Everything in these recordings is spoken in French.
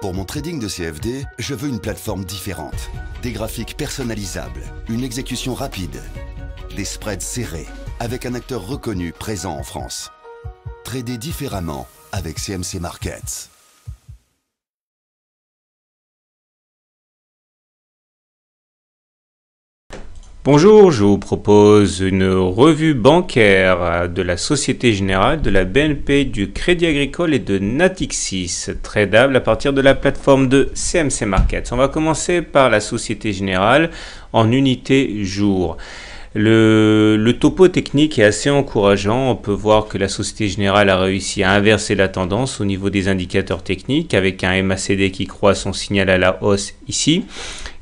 Pour mon trading de CFD, je veux une plateforme différente. Des graphiques personnalisables, une exécution rapide, des spreads serrés, avec un acteur reconnu présent en France. Trader différemment avec CMC Markets. Bonjour, je vous propose une revue bancaire de la Société Générale, de la BNP, du Crédit Agricole et de Natixis, tradable à partir de la plateforme de CMC Markets. On va commencer par la Société Générale en unité jour. Le topo technique est assez encourageant. On peut voir que la Société Générale a réussi à inverser la tendance au niveau des indicateurs techniques avec un MACD qui croît son signal à la hausse ici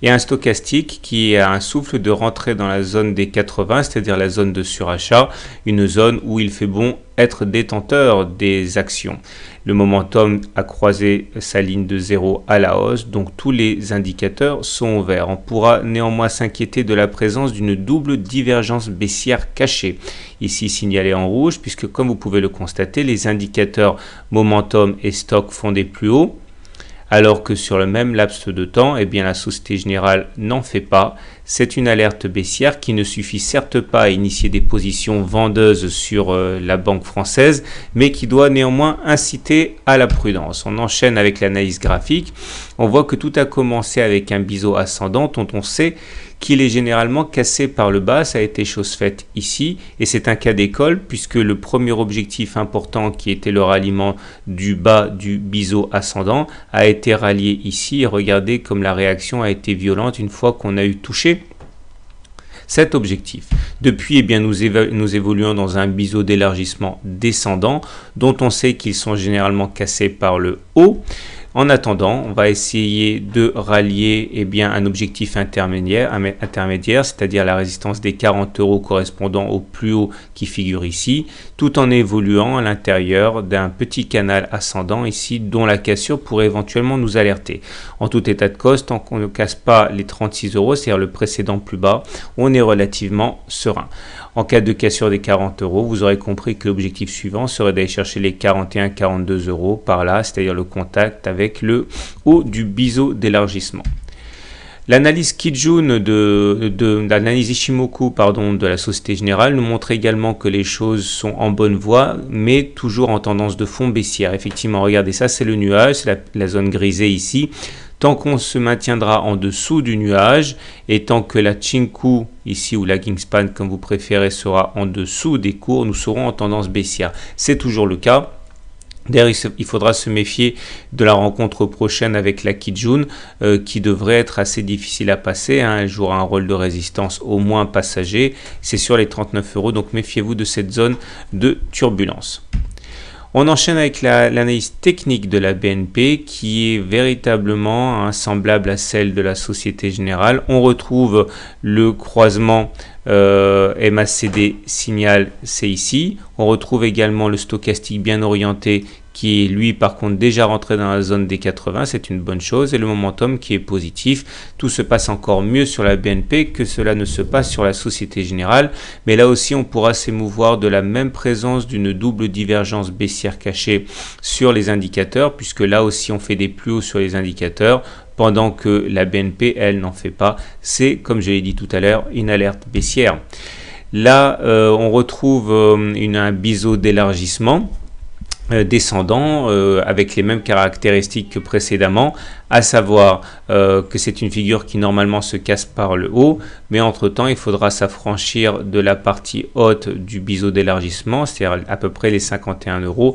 et un stochastique qui a un souffle de rentrer dans la zone des 80, c'est-à-dire la zone de surachat, une zone où il fait bon être détenteur des actions. Le momentum a croisé sa ligne de 0 à la hausse, donc tous les indicateurs sont au vert. On pourra néanmoins s'inquiéter de la présence d'une double divergence baissière cachée, ici signalée en rouge, puisque comme vous pouvez le constater, les indicateurs momentum et stock font des plus hauts, alors que sur le même laps de temps, eh bien, la Société Générale n'en fait pas. C'est une alerte baissière qui ne suffit certes pas à initier des positions vendeuses sur la banque française, mais qui doit néanmoins inciter à la prudence. On enchaîne avec l'analyse graphique. On voit que tout a commencé avec un biseau ascendant dont on sait qu'il est généralement cassé par le bas. Ça a été chose faite ici et c'est un cas d'école puisque le premier objectif important qui était le ralliement du bas du biseau ascendant a été rallié ici et regardez comme la réaction a été violente une fois qu'on a eu touché cet objectif. Depuis, eh bien, nous évoluons dans un biseau d'élargissement descendant dont on sait qu'ils sont généralement cassés par le haut. En attendant, on va essayer de rallier un objectif intermédiaire, c'est-à-dire la résistance des 40 € correspondant au plus haut qui figure ici, tout en évoluant à l'intérieur d'un petit canal ascendant ici, dont la cassure pourrait éventuellement nous alerter. En tout état de cause, tant qu'on ne casse pas les 36 €, c'est-à-dire le précédent plus bas, on est relativement serein. En cas de cassure des 40 €, vous aurez compris que l'objectif suivant serait d'aller chercher les 41-42 € par là, c'est-à-dire le contact avec le haut du biseau d'élargissement. L'analyse Kijun l'analyse Ishimoku de la Société Générale nous montre également que les choses sont en bonne voie, mais toujours en tendance de fond baissière. Effectivement, regardez ça, c'est le nuage, c'est la zone grisée ici. Tant qu'on se maintiendra en dessous du nuage et tant que la Chinku, ici ou la Kingspan comme vous préférez, sera en dessous des cours, nous serons en tendance baissière. C'est toujours le cas. D'ailleurs, il faudra se méfier de la rencontre prochaine avec la Kijun qui devrait être assez difficile à passer. Elle jouera un rôle de résistance au moins passager. C'est sur les 39 €, donc méfiez-vous de cette zone de turbulence. On enchaîne avec l'analyse technique de la BNP qui est véritablement semblable à celle de la Société Générale. On retrouve le croisement MACD signal, c'est ici. On retrouve également le stochastique bien orienté qui est lui par contre déjà rentré dans la zone des 80, c'est une bonne chose, et le momentum qui est positif. Tout se passe encore mieux sur la BNP que cela ne se passe sur la Société Générale, mais là aussi on pourra s'émouvoir de la même présence d'une double divergence baissière cachée sur les indicateurs, puisque là aussi on fait des plus hauts sur les indicateurs, pendant que la BNP, elle, n'en fait pas. C'est, comme je l'ai dit tout à l'heure, une alerte baissière. Là, on retrouve un biseau d'élargissement descendant avec les mêmes caractéristiques que précédemment, à savoir que c'est une figure qui normalement se casse par le haut, mais entre temps il faudra s'affranchir de la partie haute du biseau d'élargissement, c'est-à-dire à peu près les 51 €.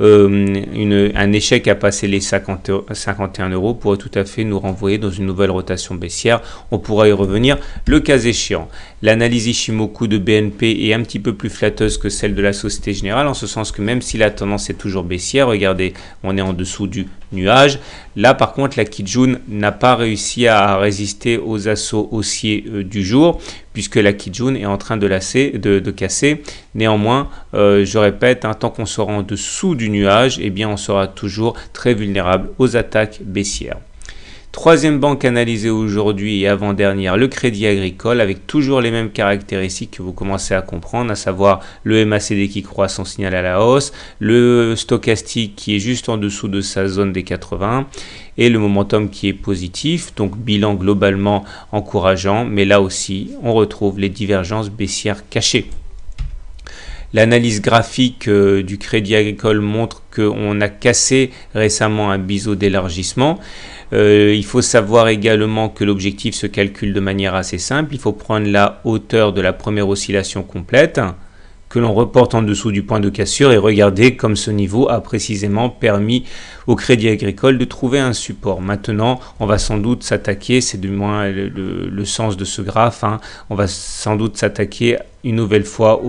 Un échec à passer les 51 € pourrait tout à fait nous renvoyer dans une nouvelle rotation baissière. On pourra y revenir le cas échéant. L'analyse Ishimoku de BNP est un petit peu plus flatteuse que celle de la Société Générale, en ce sens que même si la tendance est toujours baissière, regardez, on est en dessous du nuage. Là par contre la Kijun n'a pas réussi à résister aux assauts haussiers du jour, puisque la Kijun est en train de casser. Néanmoins, je répète, tant qu'on sera en dessous du nuage, eh bien on sera toujours très vulnérable aux attaques baissières. Troisième banque analysée aujourd'hui et avant-dernière, le Crédit Agricole, avec toujours les mêmes caractéristiques que vous commencez à comprendre, à savoir le MACD qui croît son signal à la hausse, le stochastique qui est juste en dessous de sa zone des 80, et le momentum qui est positif, donc bilan globalement encourageant, mais là aussi on retrouve les divergences baissières cachées. L'analyse graphique du Crédit Agricole montre qu'on a cassé récemment un biseau d'élargissement. Il faut savoir également que l'objectif se calcule de manière assez simple. Il faut prendre la hauteur de la première oscillation complète, que l'on reporte en dessous du point de cassure et regarder comme ce niveau a précisément permis au Crédit Agricole de trouver un support. Maintenant, on va sans doute s'attaquer, c'est du moins le sens de ce graphe, on va sans doute s'attaquer une nouvelle fois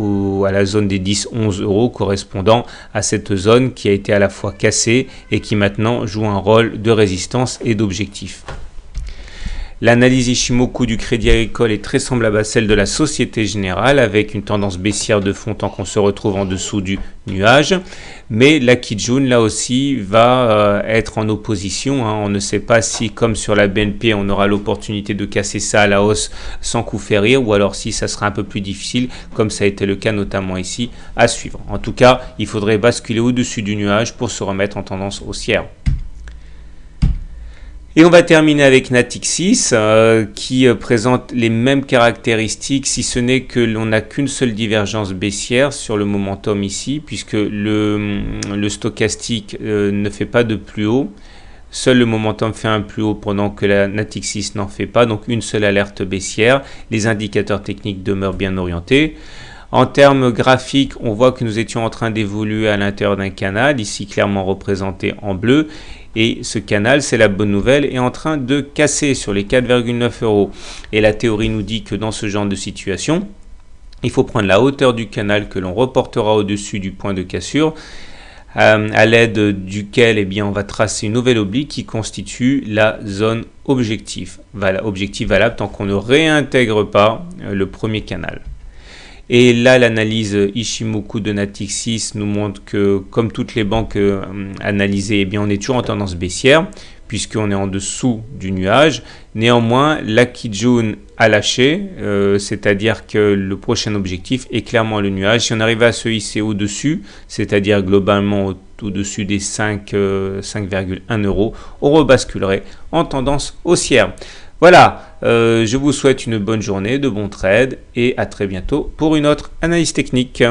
à la zone des 10-11 euros correspondant à cette zone qui a été à la fois cassée et qui maintenant joue un rôle de résistance et d'objectif. L'analyse Ishimoku du Crédit Agricole est très semblable à celle de la Société Générale avec une tendance baissière de fond tant qu'on se retrouve en dessous du nuage. Mais la Kijun là aussi va être en opposition. On ne sait pas si comme sur la BNP on aura l'opportunité de casser ça à la hausse sans coup férir ou alors si ça sera un peu plus difficile comme ça a été le cas notamment ici à suivre. En tout cas il faudrait basculer au-dessus du nuage pour se remettre en tendance haussière. Et on va terminer avec Natixis qui présente les mêmes caractéristiques si ce n'est que l'on n'a qu'une seule divergence baissière sur le momentum ici puisque le stochastique ne fait pas de plus haut. Seul le momentum fait un plus haut pendant que la Natixis n'en fait pas, donc une seule alerte baissière. Les indicateurs techniques demeurent bien orientés. En termes graphiques, on voit que nous étions en train d'évoluer à l'intérieur d'un canal, ici clairement représenté en bleu. Et ce canal, c'est la bonne nouvelle, est en train de casser sur les 4,9 euros. Et la théorie nous dit que dans ce genre de situation, il faut prendre la hauteur du canal que l'on reportera au-dessus du point de cassure, à l'aide duquel on va tracer une nouvelle oblique qui constitue la zone objectif valable tant qu'on ne réintègre pas le premier canal. Et là, l'analyse Ishimoku de Natixis nous montre que, comme toutes les banques analysées, on est toujours en tendance baissière, puisqu'on est en dessous du nuage. Néanmoins, la Kijun a lâché, c'est-à-dire que le prochain objectif est clairement le nuage. Si on arrive à se hisser au-dessus, c'est-à-dire globalement au-dessus des 5,1 euros, on rebasculerait en tendance haussière. Voilà, je vous souhaite une bonne journée, de bons trades et à très bientôt pour une autre analyse technique.